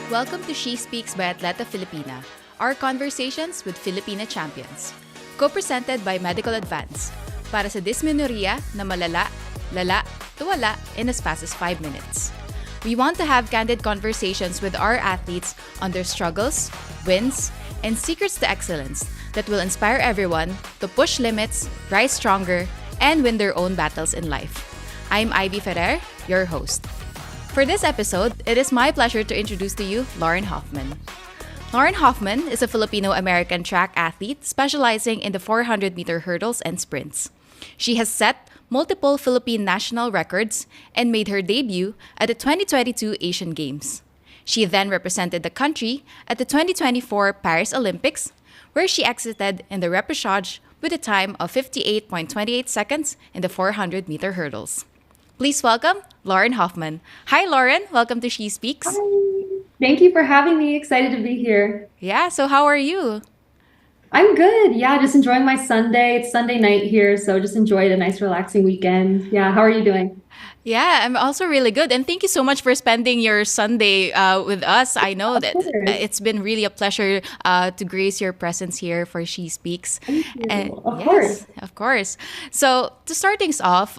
Welcome to She Speaks by Atleta Filipina, our conversations with Filipina champions. Co-presented by Medical Advance, para sa dysmenorrhea na malala, lala, tuwala in as fast as 5 minutes. We want to have candid conversations with our athletes on their struggles, wins, and secrets to excellence that will inspire everyone to push limits, rise stronger, and win their own battles in life. I'm Ivy Ferrer, your host. For this episode, it is my pleasure to introduce to you Lauren Hoffman. Lauren Hoffman is a Filipino-American track athlete specializing in the 400-meter hurdles and sprints. She has set multiple Philippine national records and made her debut at the 2022 Asian Games. She then represented the country at the 2024 Paris Olympics, where she exited in the repechage with a time of 58.28 seconds in the 400-meter hurdles. Please welcome Lauren Hoffman. Hi, Lauren. Welcome to She Speaks. Hi. Thank you for having me. Excited to be here. Yeah, so how are you? I'm good. Yeah, just enjoying my Sunday. It's Sunday night here, so just enjoyed a nice relaxing weekend. Yeah, how are you doing? Yeah, I'm also really good. And thank you so much for spending your Sunday with us. I know Of that course. it's been really a pleasure to grace your presence here for She Speaks. Thank And you. Of yes, course. of course. So to start things off,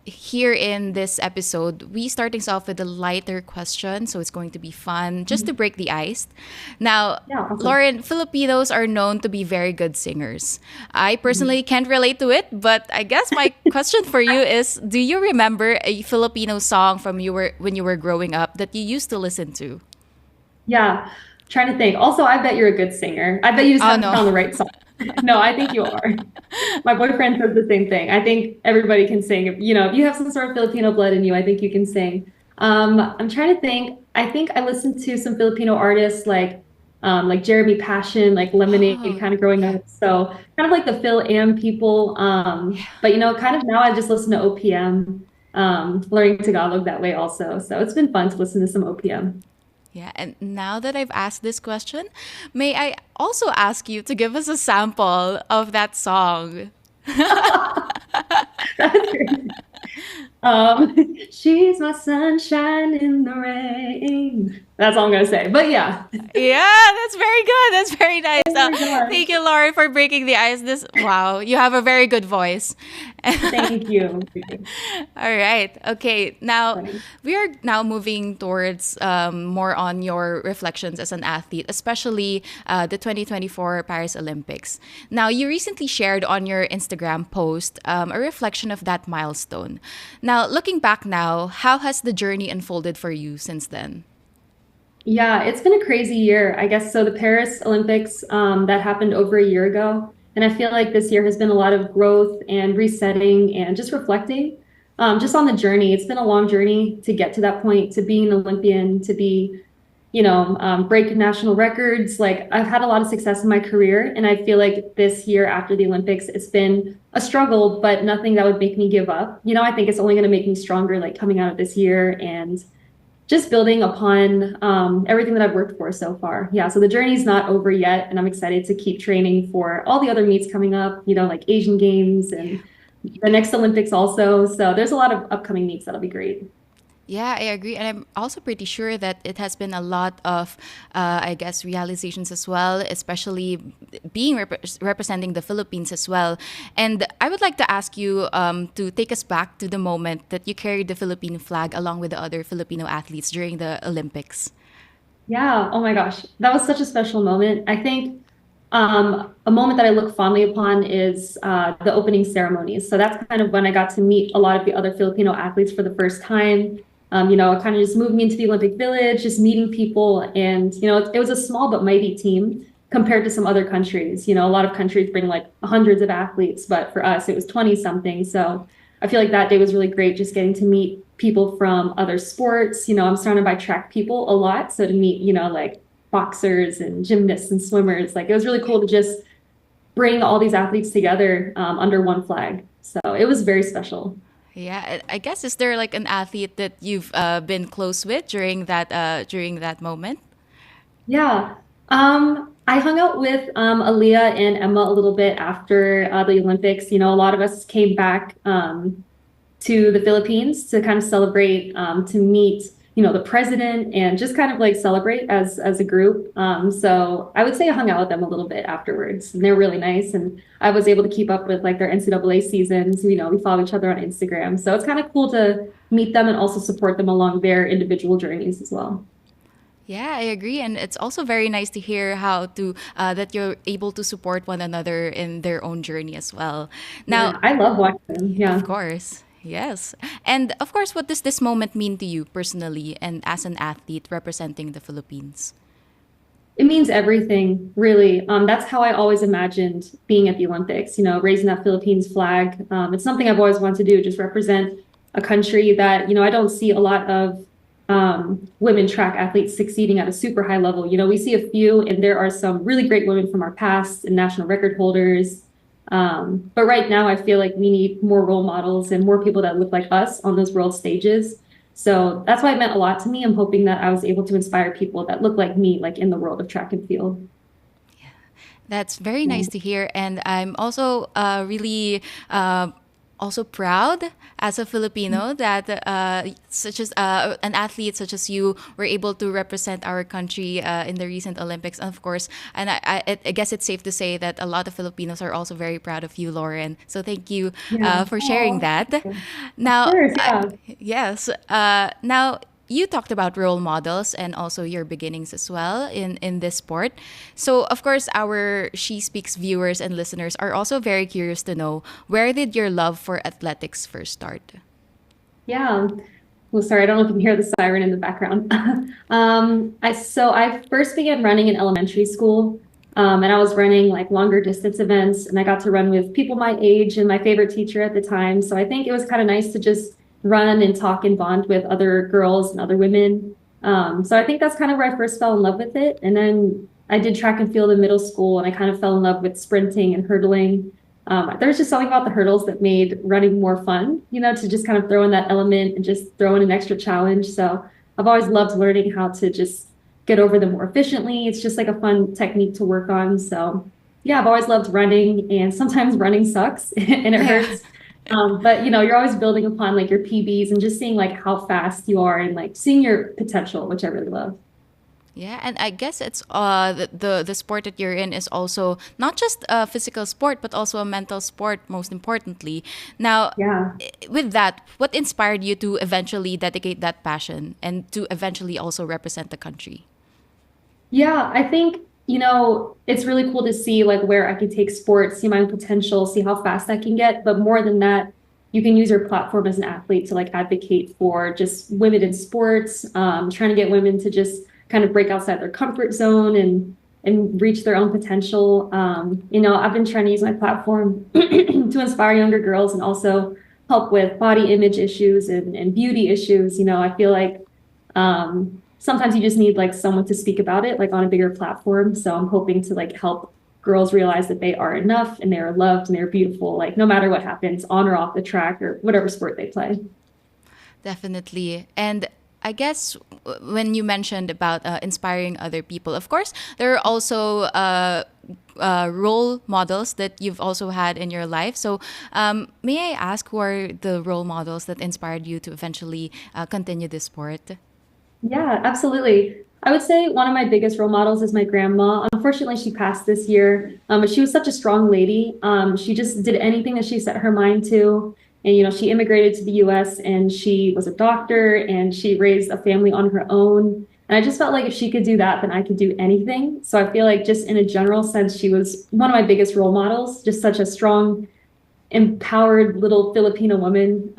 here in this episode, we start things off with a lighter question. So it's going to be fun, just to break the ice. Now, Yeah, awesome. Lauren, Filipinos are known to be very good singers. I personally can't relate to it, but I guess my question for you is, do you remember a Filipino song from when you were growing up that you used to listen to? Yeah, trying to think. Also, I bet you're a good singer. I bet you just Oh haven't no. found the right song. No, I think you are. My boyfriend says the same thing. I think everybody can sing. If you have some sort of Filipino blood in you, I think you can sing. I'm trying to think. I think I listened to some Filipino artists like Jeremy Passion, like Lemonade, Oh, kind of growing yeah. up. So kind of like the Phil Am people. But kind of now I just listen to OPM, learning Tagalog that way also. So it's been fun to listen to some OPM. Yeah, and now that I've asked this question, may I also ask you to give us a sample of that song? That's great. Um, she's my sunshine in the rain. That's all I'm gonna say. But yeah. Yeah, that's very good. That's very nice. Oh my gosh. Thank you, Lauren, for breaking the ice. This Wow, you have a very good voice. Thank you. All right. Okay. Now Funny. we are now moving towards more on your reflections as an athlete, especially the 2024 Paris Olympics. Now, you recently shared on your Instagram post a reflection of that milestone. Now, looking back now, how has the journey unfolded for you since then? Yeah, it's been a crazy year, I guess. So the Paris Olympics, that happened over a year ago. And I feel like this year has been a lot of growth and resetting and just reflecting, just on the journey. It's been a long journey to get to that point, to being an Olympian, to be, break national records. Like I've had a lot of success in my career. And I feel like this year after the Olympics, it's been a struggle, but nothing that would make me give up. I think it's only going to make me stronger, like coming out of this year and just building upon everything that I've worked for so far. Yeah, so the journey's not over yet, and I'm excited to keep training for all the other meets coming up, like Asian Games and the next Olympics also. So there's a lot of upcoming meets that'll be great. Yeah, I agree. And I'm also pretty sure that it has been a lot of, I guess, realizations as well, especially being representing the Philippines as well. And I would like to ask you to take us back to the moment that you carried the Philippine flag along with the other Filipino athletes during the Olympics. Yeah, oh my gosh, that was such a special moment. I think a moment that I look fondly upon is the opening ceremonies. So that's kind of when I got to meet a lot of the other Filipino athletes for the first time. It kind of just moved me into the Olympic Village, just meeting people. And, it was a small but mighty team compared to some other countries. A lot of countries bring like hundreds of athletes, but for us, it was 20 something. So I feel like that day was really great, just getting to meet people from other sports. I'm surrounded by track people a lot. So to meet, like boxers and gymnasts and swimmers, like it was really cool to just bring all these athletes together under one flag. So it was very special. Yeah, I guess is there like an athlete that you've been close with during that moment? Yeah. I hung out with Aaliyah and Emma a little bit after the Olympics. A lot of us came back to the Philippines to kind of celebrate, to meet the president and just kind of like celebrate as a group. So I would say I hung out with them a little bit afterwards, and they're really nice. And I was able to keep up with like their NCAA seasons. We follow each other on Instagram, so it's kind of cool to meet them and also support them along their individual journeys as well. Yeah, I agree, and it's also very nice to hear how to that you're able to support one another in their own journey as well. Now, Yeah, I love watching them. of Yeah. course, yes, and of course, what does this moment mean to you personally and as an athlete representing the Philippines? It means everything, really. That's how I always imagined being at the Olympics, raising that Philippines flag. It's something I've always wanted to do, just represent a country that, I don't see a lot of women track athletes succeeding at a super high level. We see a few, and there are some really great women from our past and national record holders. But right now, I feel like we need more role models and more people that look like us on those world stages. So that's why it meant a lot to me. I'm hoping that I was able to inspire people that look like me, like in the world of track and field. That's very Yeah. nice to hear, and I'm also really also proud as a Filipino that such as an athlete such as you were able to represent our country in the recent Olympics, and of course, and I guess it's safe to say that a lot of Filipinos are also very proud of you, Lauren. So thank you Yeah. for sharing Oh, that. of Now, course. Yeah. yes. Now, you talked about role models and also your beginnings as well in this sport. So, of course, our She Speaks viewers and listeners are also very curious to know, where did your love for athletics first start? Yeah. Well, sorry, I don't know if you can hear the siren in the background. I first began running in elementary school, and I was running like longer distance events, and I got to run with people my age and my favorite teacher at the time. So I think it was kind of nice to just run and talk and bond with other girls and other women. So I think that's kind of where I first fell in love with it. And then I did track and field in middle school, and I kind of fell in love with sprinting and hurdling. There's just something about the hurdles that made running more fun, to just kind of throw in that element and just throw in an extra challenge. So I've always loved learning how to just get over them more efficiently. It's just like a fun technique to work on. So yeah, I've always loved running, and sometimes running sucks and it Yeah. hurts. But you're always building upon like your PBs and just seeing like how fast you are and like seeing your potential, which I really love. Yeah, and I guess it's the sport that you're in is also not just a physical sport but also a mental sport, most importantly. Now, Yeah. with that, what inspired you to eventually dedicate that passion and to eventually also represent the country? Yeah, I think, it's really cool to see like where I can take sports, see my own potential, see how fast I can get. But more than that, you can use your platform as an athlete to like advocate for just women in sports, trying to get women to just kind of break outside their comfort zone and reach their own potential. I've been trying to use my platform to inspire younger girls and also help with body image issues and beauty issues. I feel like sometimes you just need like someone to speak about it, like on a bigger platform. So I'm hoping to like help girls realize that they are enough and they are loved and they're beautiful, like no matter what happens on or off the track or whatever sport they play. Definitely. And I guess when you mentioned about inspiring other people, of course, there are also role models that you've also had in your life. So, may I ask, who are the role models that inspired you to eventually continue this sport? Yeah, absolutely. I would say one of my biggest role models is my grandma. Unfortunately, she passed this year, but she was such a strong lady. She just did anything that she set her mind to. And, she immigrated to the US and she was a doctor and she raised a family on her own. And I just felt like if she could do that, then I could do anything. So I feel like just in a general sense, she was one of my biggest role models, just such a strong, empowered little Filipino woman.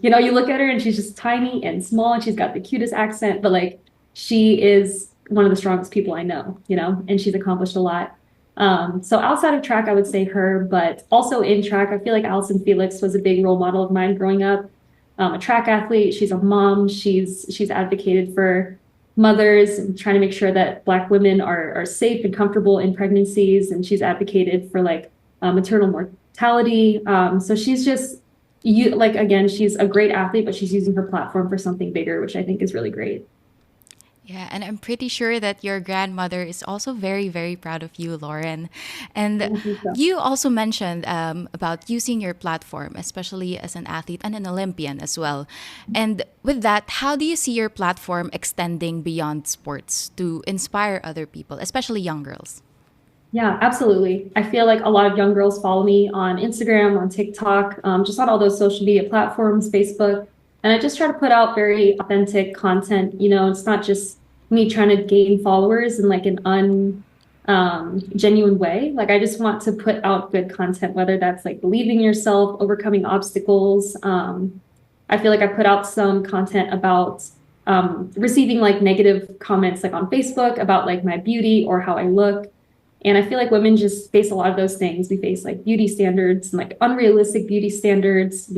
You look at her and she's just tiny and small and she's got the cutest accent, but like she is one of the strongest people I know, and she's accomplished a lot. So outside of track, I would say her, but also in track, I feel like Allison Felix was a big role model of mine growing up. A track athlete, she's a mom, she's advocated for mothers and trying to make sure that Black women are safe and comfortable in pregnancies, and she's advocated for like maternal mortality. So she's just again, she's a great athlete, but she's using her platform for something bigger, which I think is really great. Yeah, and I'm pretty sure that your grandmother is also very, very proud of you, Lauren. And I think so. you also mentioned about using your platform, especially as an athlete and an Olympian as well. And with that, how do you see your platform extending beyond sports to inspire other people, especially young girls? Yeah, absolutely. I feel like a lot of young girls follow me on Instagram, on TikTok, just on all those social media platforms, Facebook. And I just try to put out very authentic content. It's not just me trying to gain followers in like an genuine way. Like I just want to put out good content, whether that's like believing in yourself, overcoming obstacles. I feel like I put out some content about receiving like negative comments like on Facebook about like my beauty or how I look. And I feel like women just face a lot of those things. We face like beauty standards and like unrealistic beauty standards.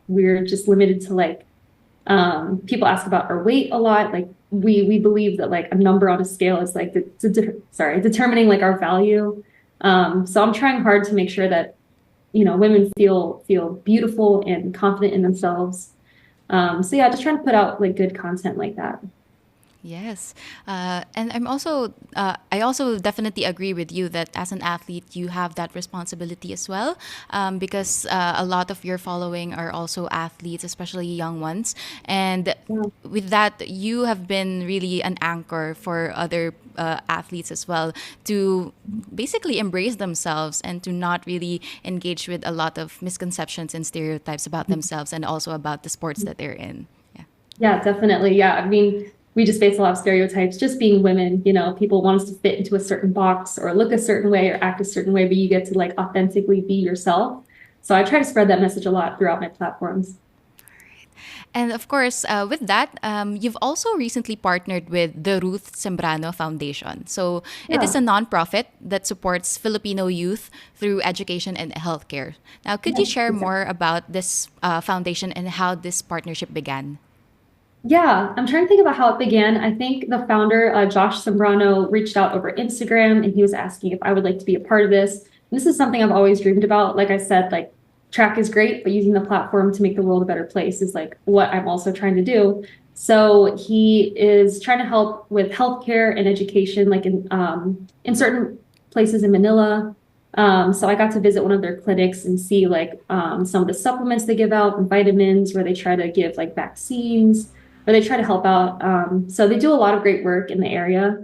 We're just limited to like people ask about our weight a lot. Like we believe that like a number on a scale is like determining like our value. So I'm trying hard to make sure that women feel beautiful and confident in themselves. So yeah, just trying to put out like good content like that. Yes, and I also definitely agree with you that as an athlete, you have that responsibility as well, because a lot of your following are also athletes, especially young ones, and Yeah. with that, you have been really an anchor for other athletes as well to basically embrace themselves and to not really engage with a lot of misconceptions and stereotypes about themselves and also about the sports that they're in. Yeah. Yeah, definitely. Yeah. I mean, we just face a lot of stereotypes just being women. People want us to fit into a certain box or look a certain way or act a certain way, but you get to like authentically be yourself. So I try to spread that message a lot throughout my platforms. And of course, with that, you've also recently partnered with the Ruth Sembrano Foundation. So it is Yeah. a nonprofit that supports Filipino youth through education and healthcare. Now, could you Yeah. share Exactly. more about this foundation and how this partnership began? Yeah, I'm trying to think about how it began. I think the founder, Josh Sembrano, reached out over Instagram and he was asking if I would like to be a part of this. And this is something I've always dreamed about. Like I said, like track is great, but using the platform to make the world a better place is like what I'm also trying to do. So he is trying to help with healthcare and education, like in certain places in Manila. So I got to visit one of their clinics and see like some of the supplements they give out and vitamins where they try to give like vaccines or they try to help out. So they do a lot of great work in the area.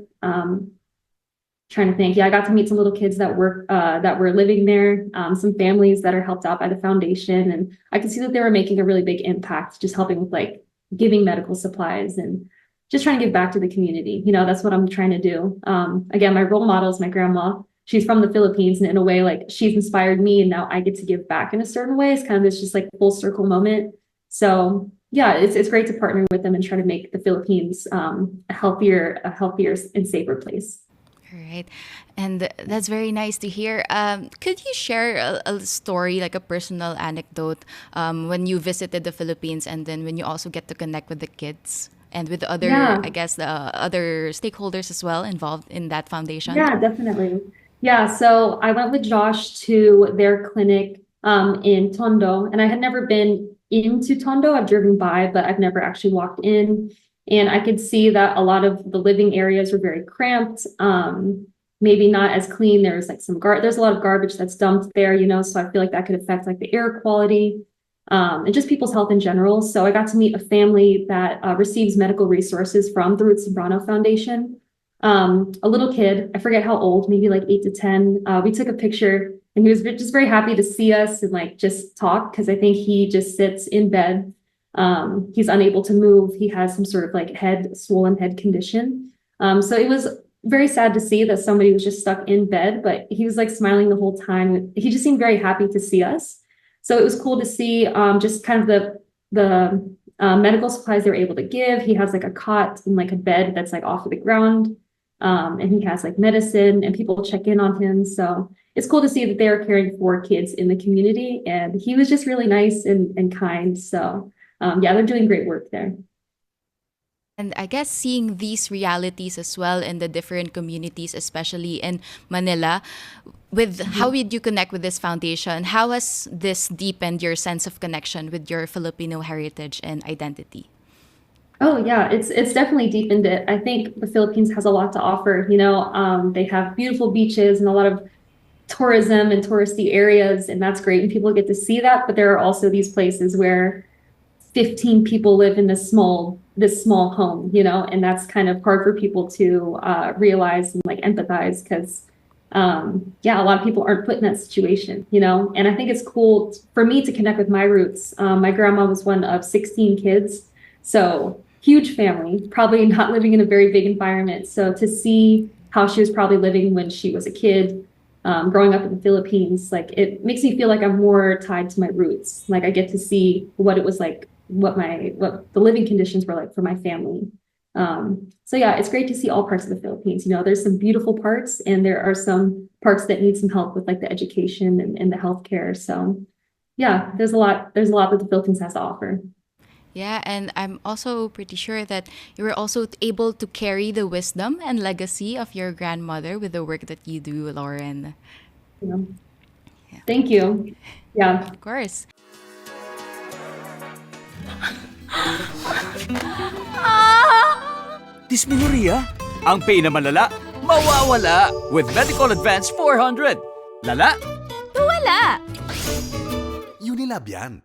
Trying to think, yeah, I got to meet some little kids that were living there, some families that are helped out by the foundation, and I could see that they were making a really big impact, just helping with like giving medical supplies and just trying to give back to the community. That's what I'm trying to do. Again, my role model is my grandma. She's from the Philippines, and in a way, like she's inspired me, and now I get to give back in a certain way. It's kind of this just like full circle moment. So yeah, it's great to partner with them and try to make the Philippines a healthier and safer place. All right. And that's very nice to hear. Could you share a story, like a personal anecdote, when you visited the Philippines and then when you also get to connect with the kids and with the other, Yeah. I guess, the other stakeholders as well involved in that foundation? Yeah, definitely. Yeah, so I went with Josh to their clinic in Tondo, and I had never been into Tondo. I've driven by, but I've never actually walked in. And I could see that a lot of the living areas were very cramped, maybe not as clean. There's like there's a lot of garbage that's dumped there, so I feel like that could affect like the air quality, and just people's health in general. So I got to meet a family that receives medical resources from the Ruth Sembrano Foundation. A little kid, I forget how old, maybe like 8 to 10. We took a picture and he was just very happy to see us and like just talk because I think he just sits in bed. He's unable to move. He has some sort of like swollen head condition. So it was very sad to see that somebody was just stuck in bed, but he was like smiling the whole time. He just seemed very happy to see us. So it was cool to see just kind of the medical supplies they were able to give. He has like a cot and like a bed that's like off of the ground. And he has like medicine and people check in on him. So it's cool to see that they're caring for kids in the community. And he was just really nice and kind. So yeah, they're doing great work there. And I guess seeing these realities as well in the different communities, especially in Manila, with how did you connect with this foundation? How has this deepened your sense of connection with your Filipino heritage and identity? Oh yeah, it's definitely deepened it. I think the Philippines has a lot to offer. They have beautiful beaches and a lot of tourism and touristy areas, and that's great, and people get to see that. But there are also these places where 15 people live in this small home, and that's kind of hard for people to realize and like empathize because yeah, a lot of people aren't put in that situation, and I think it's cool for me to connect with my roots. My grandma was one of 16 kids, so huge family, probably not living in a very big environment. So to see how she was probably living when she was a kid, growing up in the Philippines, like it makes me feel like I'm more tied to my roots. Like I get to see what it was like, what the living conditions were like for my family. So yeah, it's great to see all parts of the Philippines. There's some beautiful parts, and there are some parts that need some help with like the education and the healthcare. So yeah, there's a lot that the Philippines has to offer. Yeah, and I'm also pretty sure that you were also able to carry the wisdom and legacy of your grandmother with the work that you do, Lauren. You know? Yeah, Thank you. Yeah. of course. Dysmenorrhea? Ang pain na malala, mawawala with Medical Advance 400. Lala? Wala! Unilab yan.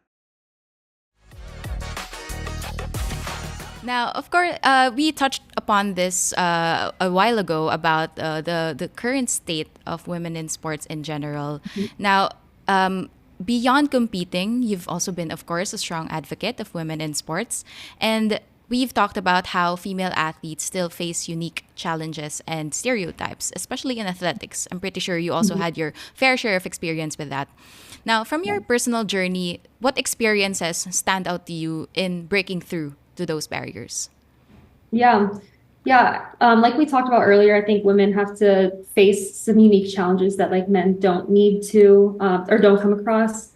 Now, of course, we touched upon this a while ago about the current state of women in sports in general. Now, beyond competing, you've also been, of course, a strong advocate of women in sports. And we've talked about how female athletes still face unique challenges and stereotypes, especially in athletics. I'm pretty sure you also had your fair share of experience with that. Now, from your personal journey, what experiences stand out to you in breaking through to those barriers? Yeah. Yeah. Like we talked about earlier, I think women have to face some unique challenges that like men don't need to or don't come across.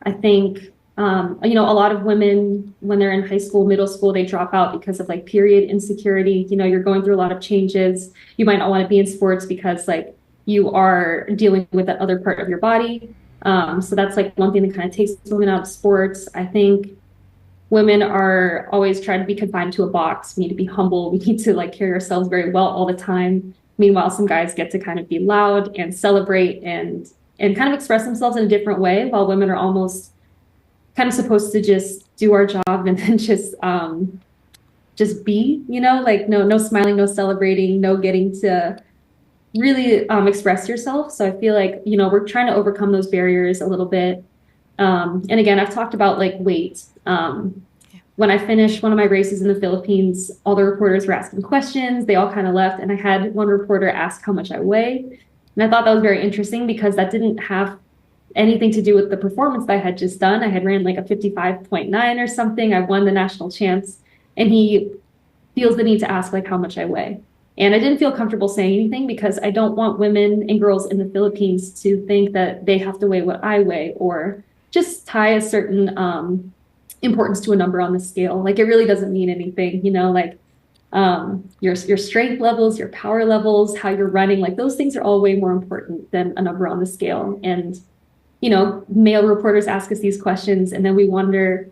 I think, a lot of women, when they're in high school, middle school, they drop out because of like period insecurity. You're going through a lot of changes. You might not want to be in sports because like you are dealing with that other part of your body. So that's like one thing that kind of takes women out of sports. I think women are always trying to be confined to a box. We need to be humble. We need to like carry ourselves very well all the time. Meanwhile, some guys get to kind of be loud and celebrate and kind of express themselves in a different way, while women are almost kind of supposed to just do our job and then just be, like no smiling, no celebrating, no getting to really express yourself. So I feel like, we're trying to overcome those barriers a little bit. And again, I've talked about like weight. When I finished one of my races in the Philippines, all the reporters were asking questions. They all kind of left. And I had one reporter ask how much I weigh. And I thought that was very interesting because that didn't have anything to do with the performance that I had just done. I had ran like a 55.9 or something. I won the national champs. And he feels the need to ask like how much I weigh. And I didn't feel comfortable saying anything because I don't want women and girls in the Philippines to think that they have to weigh what I weigh or just tie a certain importance to a number on the scale. Like it really doesn't mean anything, like your strength levels, your power levels, how you're running, like those things are all way more important than a number on the scale. And, male reporters ask us these questions and then we wonder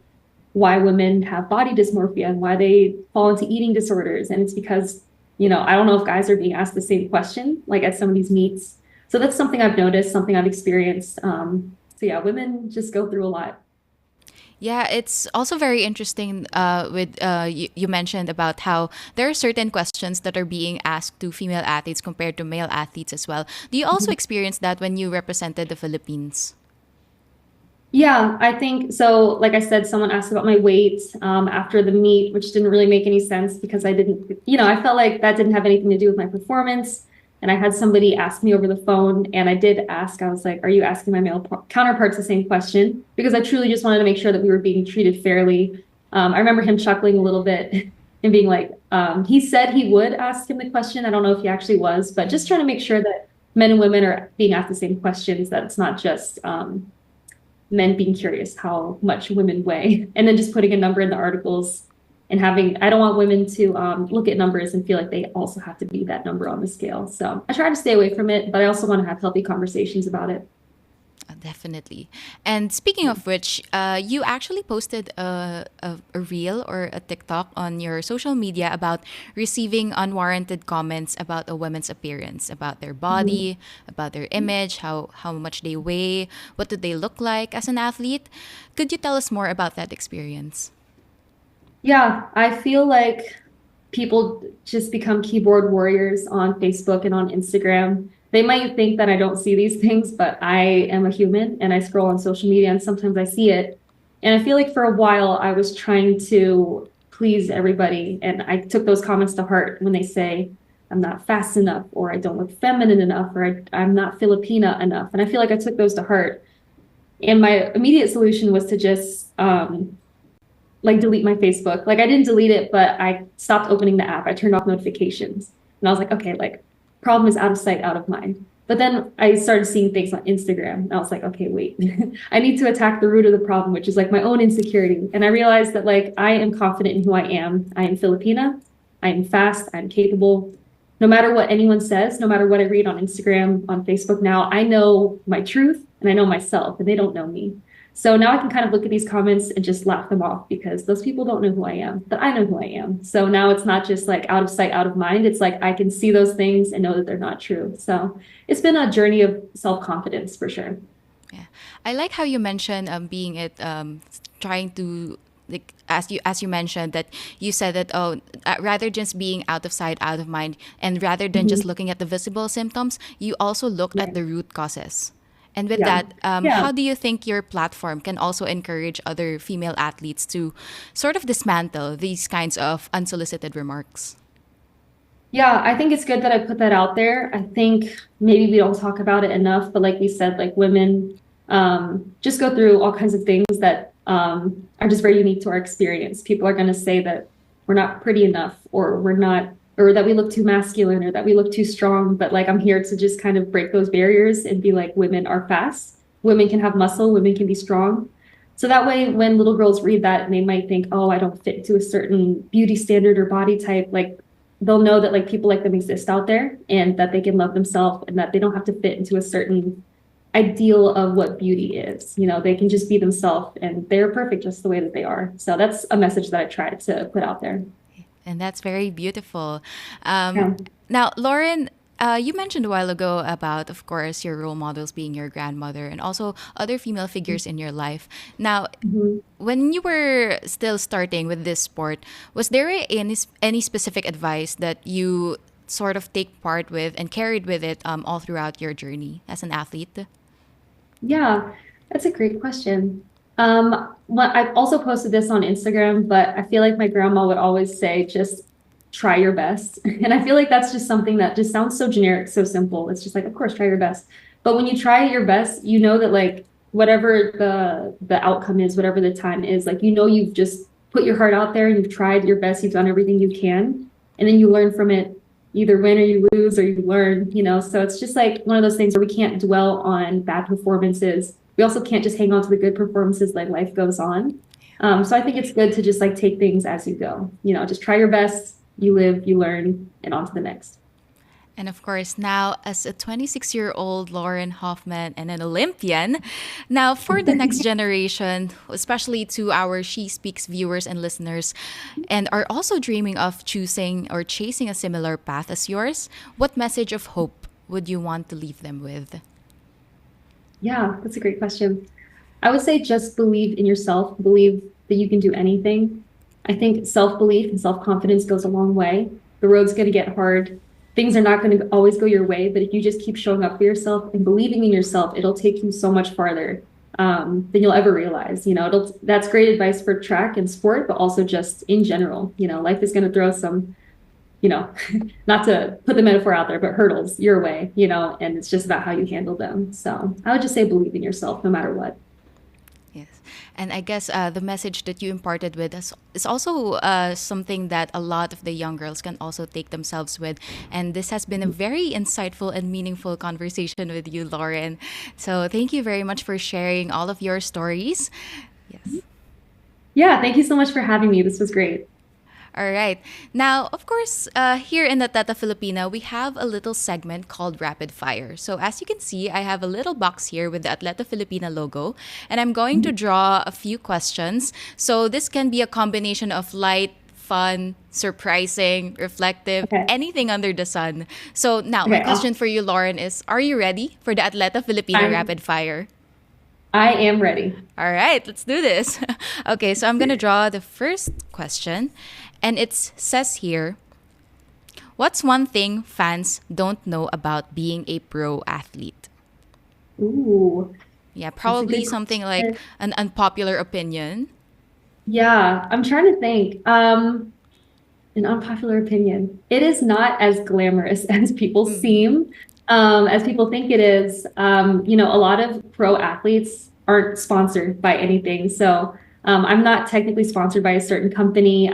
why women have body dysmorphia and why they fall into eating disorders. And it's because, I don't know if guys are being asked the same question, like at some of these meets. So that's something I've noticed, something I've experienced. So yeah, women just go through a lot. Yeah, it's also very interesting with you mentioned about how there are certain questions that are being asked to female athletes compared to male athletes as well. Do you also experience that when you represented the Philippines? Yeah, I think so. Like I said, someone asked about my weight after the meet, which didn't really make any sense because I didn't, I felt like that didn't have anything to do with my performance. And I had somebody ask me over the phone, and I did ask, I was like, are you asking my male counterparts the same question? Because I truly just wanted to make sure that we were being treated fairly. I remember him chuckling a little bit and being like, he said he would ask him the question. I don't know if he actually was, but just trying to make sure that men and women are being asked the same questions, that it's not just men being curious how much women weigh, and then just putting a number in the articles and I don't want women to look at numbers and feel like they also have to be that number on the scale. So I try to stay away from it, but I also want to have healthy conversations about it. Definitely. And speaking of which, you actually posted a reel or a TikTok on your social media about receiving unwarranted comments about a woman's appearance, about their body, about their image, how much they weigh, what do they look like as an athlete. Could you tell us more about that experience? Yeah, I feel like people just become keyboard warriors on Facebook and on Instagram. They might think that I don't see these things, but I am a human and I scroll on social media and sometimes I see it. And I feel like for a while I was trying to please everybody. And I took those comments to heart when they say I'm not fast enough or I don't look feminine enough or I'm not Filipina enough. And I feel like I took those to heart. And my immediate solution was to just like delete my Facebook. Like I didn't delete it, but I stopped opening the app. I turned off notifications. And I was like, okay, like problem is out of sight, out of mind. But then I started seeing things on Instagram. And I was like, okay, wait, I need to attack the root of the problem, which is like my own insecurity. And I realized that like I am confident in who I am. I am Filipina. I am fast. I'm capable. No matter what anyone says, no matter what I read on Instagram, on Facebook now, I know my truth and I know myself and they don't know me. So now I can kind of look at these comments and just laugh them off because those people don't know who I am, but I know who I am. So now it's not just like out of sight, out of mind. It's like I can see those things and know that they're not true. So it's been a journey of self-confidence for sure. Yeah, I like how you mentioned being it trying to like as you mentioned that you said that rather just being out of sight out of mind and rather than just looking at the visible symptoms, you also looked at the root causes. And with that, how do you think your platform can also encourage other female athletes to sort of dismantle these kinds of unsolicited remarks? Yeah, I think it's good that I put that out there. I think maybe we don't talk about it enough, but like we said, like women just go through all kinds of things that are just very unique to our experience. People are going to say that we're not pretty enough or we're not, or that we look too masculine or that we look too strong. But like, I'm here to just kind of break those barriers and be like, women are fast. Women can have muscle. Women can be strong. So that way, when little girls read that and they might think, oh, I don't fit into a certain beauty standard or body type, like they'll know that like people like them exist out there and that they can love themselves and that they don't have to fit into a certain ideal of what beauty is. You know, they can just be themselves and they're perfect just the way that they are. So that's a message that I try to put out there. And that's very beautiful. Yeah. Now, Lauren, you mentioned a while ago about, of course, your role models being your grandmother and also other female figures in your life. Now, when you were still starting with this sport, was there any specific advice that you sort of take part with and carried with it all throughout your journey as an athlete? Yeah, that's a great question. Well, I've also posted this on Instagram, but I feel like my grandma would always say, just try your best. And I feel like that's just something that just sounds so generic, so simple. It's just like, of course, try your best. But when you try your best, you know that like whatever the outcome is, whatever the time is, like, you know, you've just put your heart out there and you've tried your best, you've done everything you can. And then you learn from it, either win or you lose or you learn, you know. So it's just like one of those things where we can't dwell on bad performances. We also can't just hang on to the good performances, like life goes on. So I think it's good to just like take things as you go, you know, just try your best, you live, you learn, and on to the next. And of course, now as a 26-year-old Lauren Hoffman and an Olympian, now for the next generation, especially to our She Speaks viewers and listeners, and are also dreaming of choosing or chasing a similar path as yours, what message of hope would you want to leave them with? Yeah, that's a great question. I would say just believe in yourself, believe that you can do anything. I think self-belief and self-confidence goes a long way. The road's going to get hard. Things are not going to always go your way, but if you just keep showing up for yourself and believing in yourself, it'll take you so much farther than you'll ever realize. You know, that's great advice for track and sport, but also just in general. You know, life is going to throw some, you know, not to put the metaphor out there, but hurdles your way, you know, and it's just about how you handle them. So I would just say believe in yourself no matter what. Yes. And I guess the message that you imparted with us is also something that a lot of the young girls can also take themselves with. And this has been a very insightful and meaningful conversation with you, Lauren. So thank you very much for sharing all of your stories. Yes. Yeah, thank you so much for having me. This was great. All right. Now, of course, here in Atleta Filipina, we have a little segment called Rapid Fire. So as you can see, I have a little box here with the Atleta Filipina logo, and I'm going to draw a few questions. So this can be a combination of light, fun, surprising, reflective, Okay. anything under the sun. So now, my Okay, question for you, Lauren, is are you ready for the Atleta Filipina I'm- Rapid Fire? I am ready. All right, let's do this. Okay, so I'm going to draw the first question. And it says here, what's one thing fans don't know about being a pro athlete? Ooh. Yeah, probably good something like question. an unpopular opinion. Yeah, I'm trying to think. An unpopular opinion. It is not as glamorous as people seem, as people think it is. A lot of pro athletes aren't sponsored by anything. So I'm not technically sponsored by a certain company.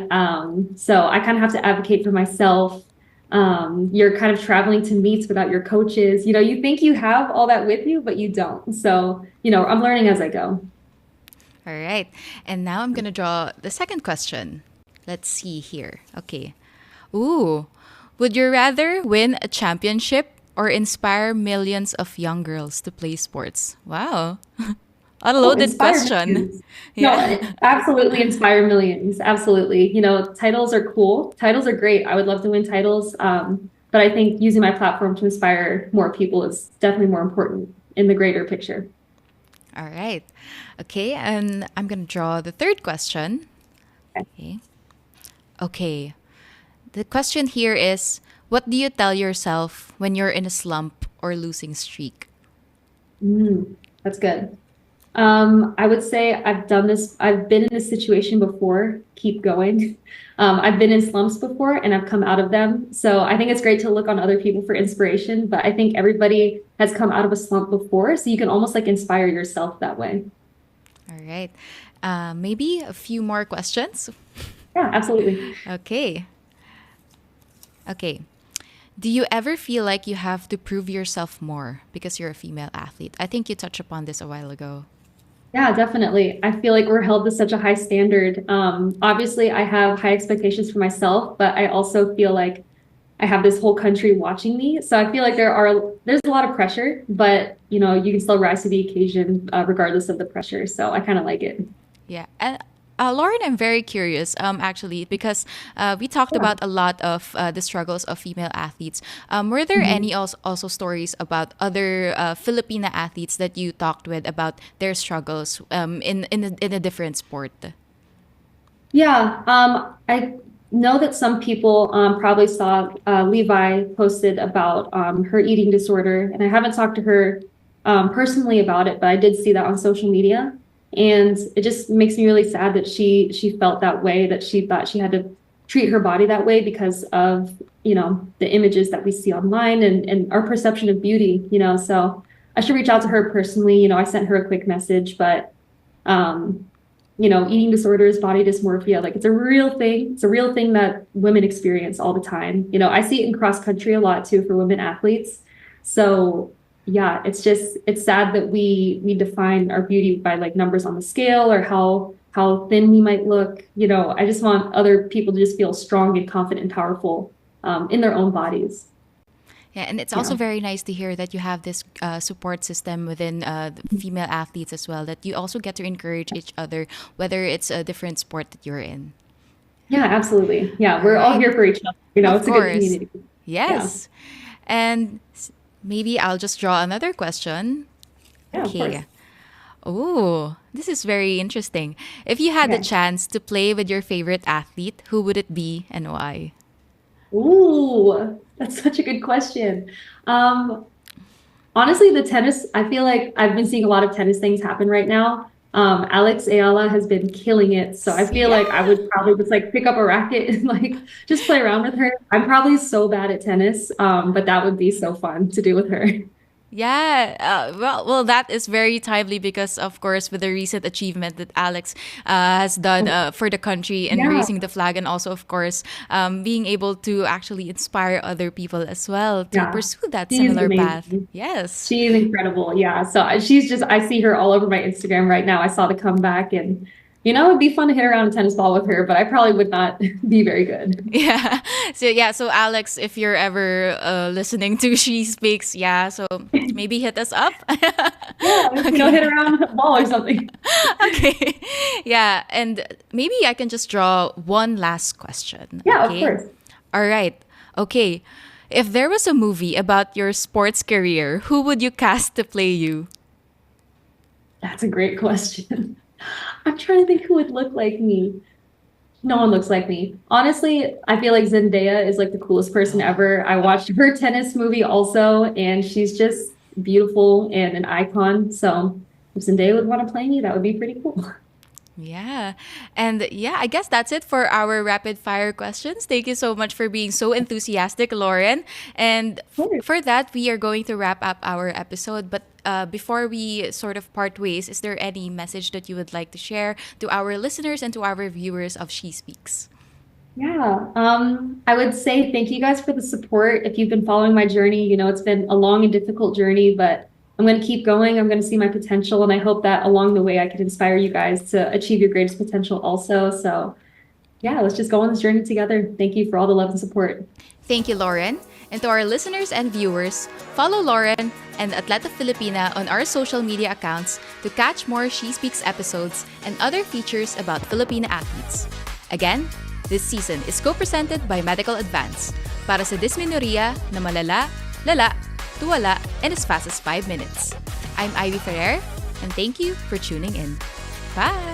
So I kind of have to advocate for myself. You're kind of traveling to meets without your coaches. You think you have all that with you, but you don't. So, I'm learning as I go. All right. And now I'm going to draw the second question. Let's see here. Okay. Ooh. Would you rather win a championship or inspire millions of young girls to play sports? Wow. Unloaded Inspire question. millions. Yeah. No, absolutely inspire millions. Absolutely. Titles are cool. Titles are great. I would love to win titles. But I think using my platform to inspire more people is definitely more important in the greater picture. All right. Okay. And I'm going to draw the third question. Okay. Okay. The question here is, what do you tell yourself when you're in a slump or losing streak? That's good. I would say I've done this. I've been in this situation before. Keep going. I've been in slumps before and I've come out of them. So I think it's great to look on other people for inspiration, but I think everybody has come out of a slump before. So you can almost like inspire yourself that way. All right. Maybe a few more questions. Yeah, absolutely. Okay. Okay. Do you ever feel like you have to prove yourself more because you're a female athlete? I think you touched upon this a while ago. Yeah, definitely. I feel like we're held to such a high standard. Obviously, I have high expectations for myself, but I also feel like I have this whole country watching me. So I feel like there's a lot of pressure, but you can still rise to the occasion regardless of the pressure. So I kind of like it. Yeah. And Lauren, I'm very curious, actually, because we talked about a lot of the struggles of female athletes. Were there any also stories about other Filipina athletes that you talked with about their struggles in a different sport? Yeah, I know that some people probably saw Levi posted about her eating disorder, and I haven't talked to her personally about it, but I did see that on social media. And it just makes me really sad that she felt that way, that she thought she had to treat her body that way because of, the images that we see online and our perception of beauty, so I should reach out to her personally. I sent her a quick message, but, eating disorders, body dysmorphia, like it's a real thing. It's a real thing that women experience all the time. I see it in cross country a lot too for women athletes. So yeah, it's sad that we define our beauty by like numbers on the scale or how thin we might look. I just want other people to just feel strong and confident and powerful in their own bodies. Yeah, and it's also very nice to hear that you have this support system within the female athletes as well, that you also get to encourage each other, whether it's a different sport that you're in. Yeah, absolutely. Yeah, we're all here for each other. Of It's a course. good community. Yes. And maybe I'll just draw another question. Yeah, of course. Oh, this is very interesting. If you had the Okay. chance to play with your favorite athlete, who would it be and why? Ooh, that's such a good question. Honestly, the tennis, I feel like I've been seeing a lot of tennis things happen right now. Alex Ayala has been killing it. So I feel like I would probably just like pick up a racket and like just play around with her. I'm probably so bad at tennis, but that would be so fun to do with her. Yeah, well, that is very timely because, of course, with the recent achievement that Alex has done for the country and Yeah. raising the flag, and also, of course, being able to actually inspire other people as well to Yeah. pursue that She's similar amazing. path. Yes. She's incredible. Yeah. So I see her all over my Instagram right now. I saw the comeback and It'd be fun to hit around a tennis ball with her, but I probably would not be very good. Yeah. So Alex, if you're ever listening to She Speaks, so maybe hit us up. Yeah, hit around a ball or something. Okay. Yeah, and maybe I can just draw one last question. Yeah, okay? of course. All right. Okay. If there was a movie about your sports career, who would you cast to play you? That's a great question. I'm trying to think who would look like me. No one looks like me. Honestly, I feel like Zendaya is like the coolest person ever. I watched her tennis movie also, and she's just beautiful and an icon. So if Zendaya would want to play me, that would be pretty cool. Yeah. And I guess that's it for our rapid fire questions. Thank you so much for being so enthusiastic, Lauren. And for that, we are going to wrap up our episode. But before we sort of part ways, is there any message that you would like to share to our listeners and to our viewers of She Speaks? Yeah, I would say thank you guys for the support. If you've been following my journey, it's been a long and difficult journey, but I'm going to keep going. I'm going to see my potential. And I hope that along the way, I can inspire you guys to achieve your greatest potential also. So let's just go on this journey together. Thank you for all the love and support. Thank you, Lauren. And to our listeners and viewers, follow Lauren and Atleta Filipina on our social media accounts to catch more She Speaks episodes and other features about Filipino athletes. Again, this season is co-presented by Medical Advance para sa dysmenorrhea na malala, lala, tuwala, and as fast as 5 minutes. I'm Ivy Ferrer, and thank you for tuning in. Bye!